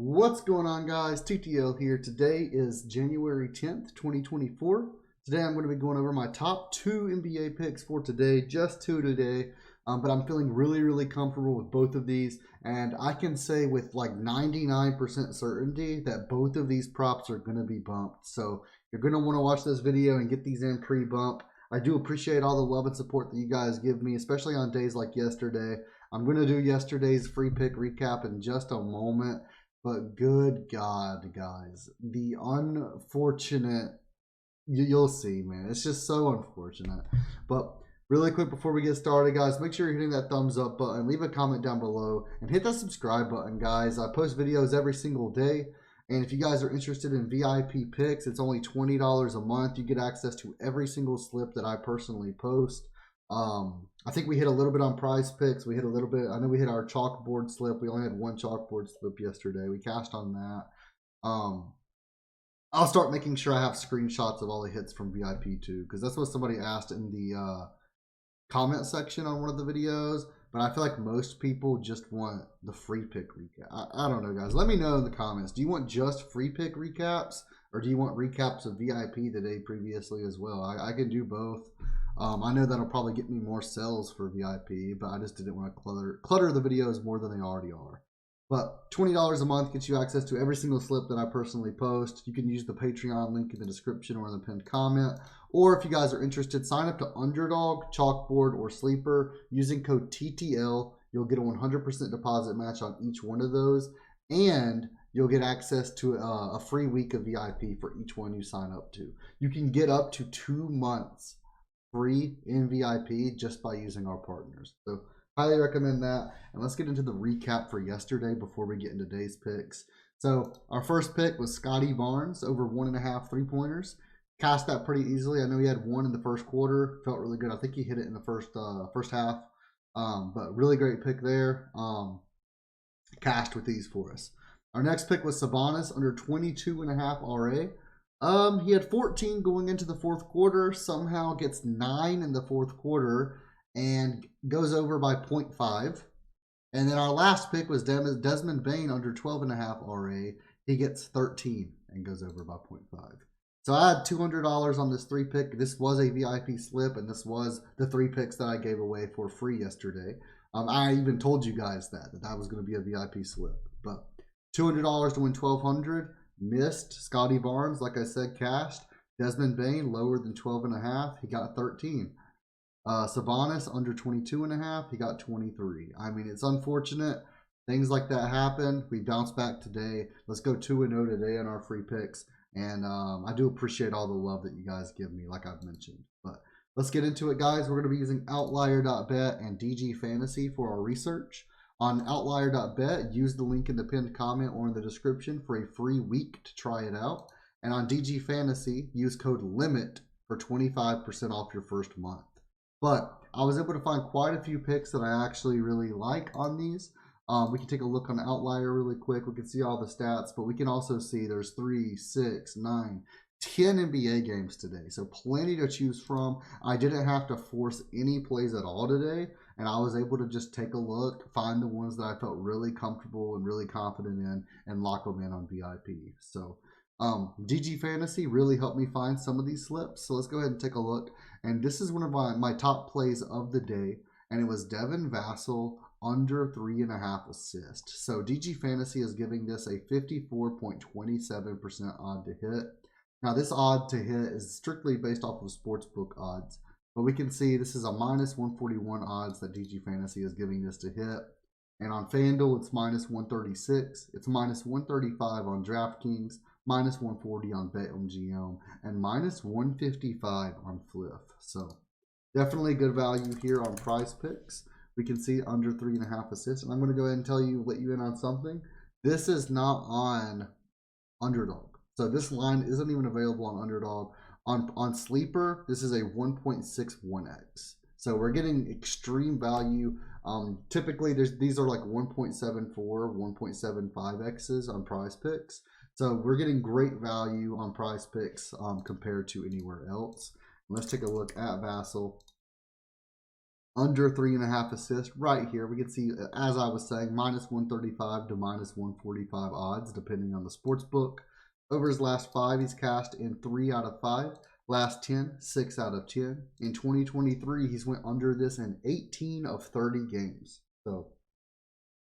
What's going on, guys? TTL here. Today is January 10th, 2024. Today I'm going to be going over my top 2 NBA picks for today, just 2 today. But I'm feeling really comfortable with both of these, and I can say with like 99% certainty that both of these props are going to be bumped. So you're going to want to watch this video and get these in pre-bump. I do appreciate all the love and support that you guys give me, especially on days like yesterday. I'm going to do yesterday's free pick recap in just a moment. But good God, guys, the unfortunate, you'll see, man. It's just so unfortunate. But really quick before we get started, guys, make sure you're hitting that thumbs up button, leave a comment down below, and hit that subscribe button, guys. I post videos every single day. And if you guys are interested in VIP picks, it's only $20 a month. You get access to every single slip that I personally post. I think we hit a little bit on Prizepicks. We hit a little bit. I know we hit our chalkboard slip. We only had one chalkboard slip yesterday. We cashed on that. I'll start making sure I have screenshots of all the hits from VIP too, because that's what somebody asked in the comment section on one of the videos. But I feel like most people just want the free pick recap. I don't know, guys. Let me know in the comments. Do you want just free pick recaps, or do you want recaps of VIP the day previously as well? I can do both. I know that'll probably get me more sales for VIP, but I just didn't want to clutter the videos more than they already are. But $20 a month gets you access to every single slip that I personally post. You can use the Patreon link in the description or in the pinned comment. Or if you guys are interested, sign up to UnderDog, Chalkboard, or Sleeper. Using code TTL, you'll get a 100% deposit match on each one of those. And you'll get access to a free week of VIP for each one you sign up to. You can get up to 2 months free in VIP just by using our partners. So highly recommend that. And let's get into the recap for yesterday before we get into today's picks. So our first pick was Scotty Barnes over 1.5 3-pointers. Cashed that pretty easily. I know he had one in the first quarter. Felt really good. I think he hit it in the first half. But really great pick there. Cashed with these for us. Our next pick was Sabonis under 22.5 RA. He had 14 going into the fourth quarter, somehow gets 9 in the fourth quarter and goes over by 0.5. And then our last pick was Desmond Bane under 12.5 RA. He gets 13 and goes over by 0.5. So I had $200 on this 3 pick. This was a VIP slip, and this was the 3 picks that I gave away for free yesterday. I even told you guys that was going to be a VIP slip. But $200 to win $1,200. Missed. Scotty Barnes, like I said, cashed. Desmond Bane, lower than 12.5. He got 13. Sabonis, under 22.5. He got 23. I mean, it's unfortunate. Things like that happen. We bounced back today. Let's go 2-0 today on our free picks. And I do appreciate all the love that you guys give me, like I've mentioned. But let's get into it, guys. We're going to be using Outlier.bet and DG Fantasy for our research. On Outlier.bet, use the link in the pinned comment or in the description for a free week to try it out. And on DG Fantasy, use code LIMIT for 25% off your first month. But I was able to find quite a few picks that I actually really like on these. We can take a look on Outlier really quick. We can see all the stats, but we can also see there's 3, 6, 9, 10 NBA games today. So plenty to choose from. I didn't have to force any plays at all today. And I was able to just take a look, find the ones that I felt really comfortable and really confident in, and lock them in on VIP. So DG Fantasy really helped me find some of these slips. So let's go ahead and take a look. And this is one of my top plays of the day. And it was Devin Vassell under 3.5 assists. So DG Fantasy is giving this a 54.27% odd to hit. Now this odd to hit is strictly based off of sportsbook odds. But we can see this is a minus 141 odds that DG Fantasy is giving this to hit. And on FanDuel, it's minus 136. It's minus 135 on DraftKings, minus 140 on BetMGM, and minus 155 on Fliff. So definitely good value here on Prizepicks. We can see under 3.5 assists. And I'm going to go ahead and let you in on something. This is not on UnderDog. So this line isn't even available on UnderDog. On Sleeper, this is a 1.61x. So we're getting extreme value. Typically, these are like 1.74, 1.75x's on Prizepicks. So we're getting great value on Prizepicks compared to anywhere else. Let's take a look at Vassell. under 3.5 assists right here. We can see, as I was saying, minus 135 to minus 145 odds, depending on the sports book. Over his last 5, he's cashed in 3 out of 5. Last 10, 6 out of 10. In 2023, he's went under this in 18 of 30 games. So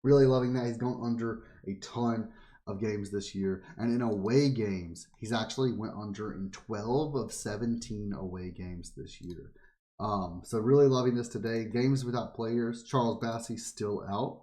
really loving that. He's gone under a ton of games this year. And in away games, he's actually went under in 12 of 17 away games this year. So really loving this today. Games without players, Charles Bassey's still out.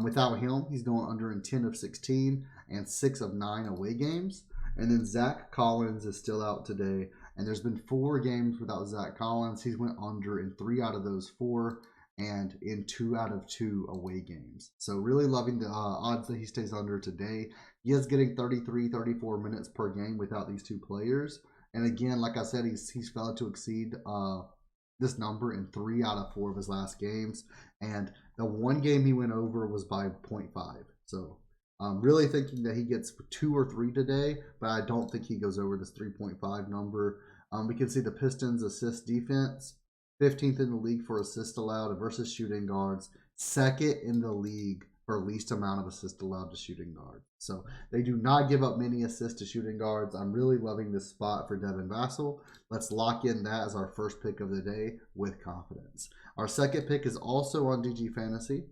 Without him, he's going under in 10 of 16 and 6 of 9 away games. And then Zach Collins is still out today. And there's been 4 games without Zach Collins. He's went under in 3 out of those 4 and in 2 out of 2 away games. So really loving the odds that he stays under today. He is getting 33, 34 minutes per game without these 2 players. And again, like I said, he's failed to exceed this number in 3 out of 4 of his last games. And the one game he went over was by 0.5. So I'm really thinking that he gets 2 or 3 today, but I don't think he goes over this 3.5 number. We can see the Pistons assist defense, 15th in the league for assists allowed versus shooting guards, 2nd in the league for least amount of assists allowed to shooting guards. So they do not give up many assists to shooting guards. I'm really loving this spot for Devin Vassell. Let's lock in that as our first pick of the day with confidence. Our second pick is also on DG Fantasy,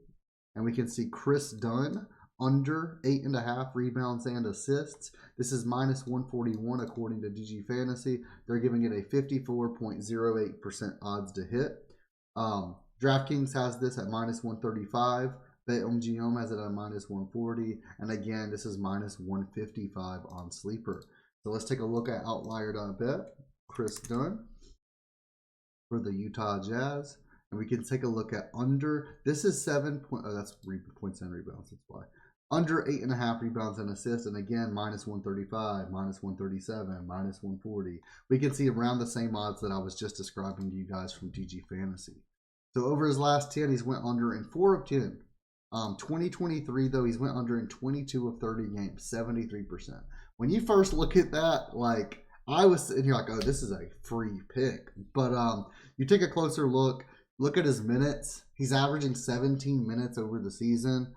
and we can see Chris Dunn under 8.5 rebounds and assists. This is minus 141 according to DG Fantasy. They're giving it a 54.08% odds to hit. DraftKings has this at minus 135. BetMGM has it at minus 140. And again, this is minus 155 on Sleeper. So let's take a look at Outlier.bet. Chris Dunn for the Utah Jazz. And we can take a look at under. This is 7 points. Oh, that's points and rebounds. That's why. Under 8.5 rebounds and assists, and again, minus 135, minus 137, minus 140. We can see around the same odds that I was just describing to you guys from DG Fantasy. So over his last 10, he's went under in 4 of 10. 2023, though, he's went under in 22 of 30 games, 73%. When you first look at that, like, I was sitting here like, oh, this is a free pick. But you take a closer look at his minutes. He's averaging 17 minutes over the season.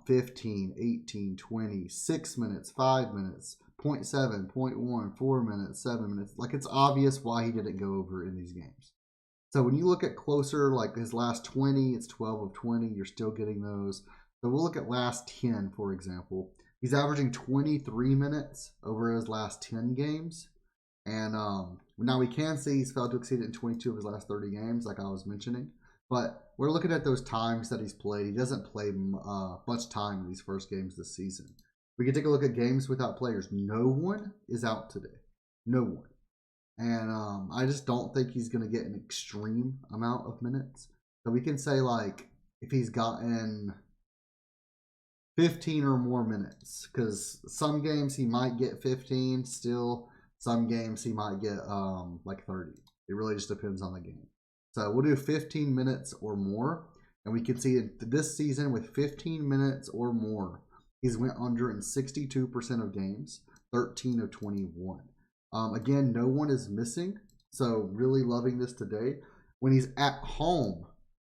15, 18, 20, 6 minutes, 5 minutes, 0.7, 0.1, 4 minutes, 7 minutes. Like, it's obvious why he didn't go over in these games. So when you look at closer, like his last 20, it's 12 of 20. You're still getting those. So we'll look at last 10, for example. He's averaging 23 minutes over his last 10 games. And now we can see he's failed to exceed it in 22 of his last 30 games, like I was mentioning. But we're looking at those times that he's played. He doesn't play much time in these first games this season. We can take a look at games without players. No one is out today. No one. And I just don't think he's going to get an extreme amount of minutes. So we can say, like, if he's gotten 15 or more minutes. Because some games he might get 15 still. Some games he might get like 30. It really just depends on the game. So we'll do 15 minutes or more. And we can see this season with 15 minutes or more, he's went under in 62% of games, 13 of 21. Again, no one is missing. So really loving this today. When he's at home,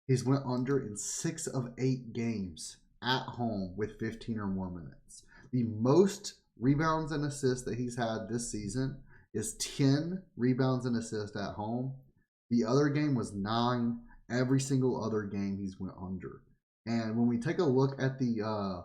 he's went under in 6 of 8 games at home with 15 or more minutes. The most rebounds and assists that he's had this season is 10 rebounds and assists at home. The other game was 9. Every single other game he's went under. And when we take a look at the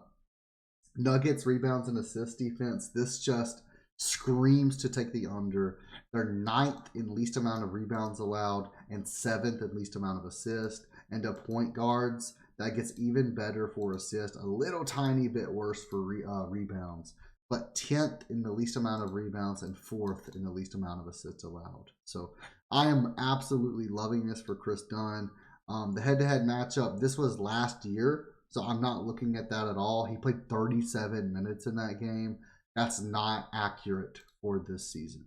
Nuggets rebounds and assists defense, this just screams to take the under. They're 9th in least amount of rebounds allowed and 7th in least amount of assists. And to point guards, that gets even better for assists, a little tiny bit worse for rebounds. But 10th in the least amount of rebounds and 4th in the least amount of assists allowed. So I am absolutely loving this for Chris Dunn. The head-to-head matchup, this was last year, so I'm not looking at that at all. He played 37 minutes in that game. That's not accurate for this season.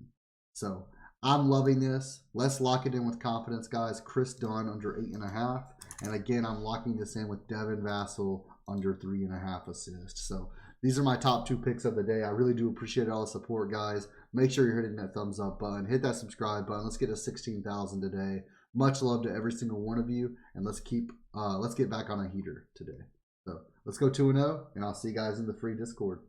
So I'm loving this. Let's lock it in with confidence, guys. Chris Dunn under 8.5. And again, I'm locking this in with Devin Vassell under 3.5 assists. So these are my top 2 picks of the day. I really do appreciate all the support, guys. Make sure you're hitting that thumbs up button. Hit that subscribe button. Let's get to 16,000 today. Much love to every single one of you, and let's get back on a heater today. So let's go 2-0, and I'll see you guys in the free Discord.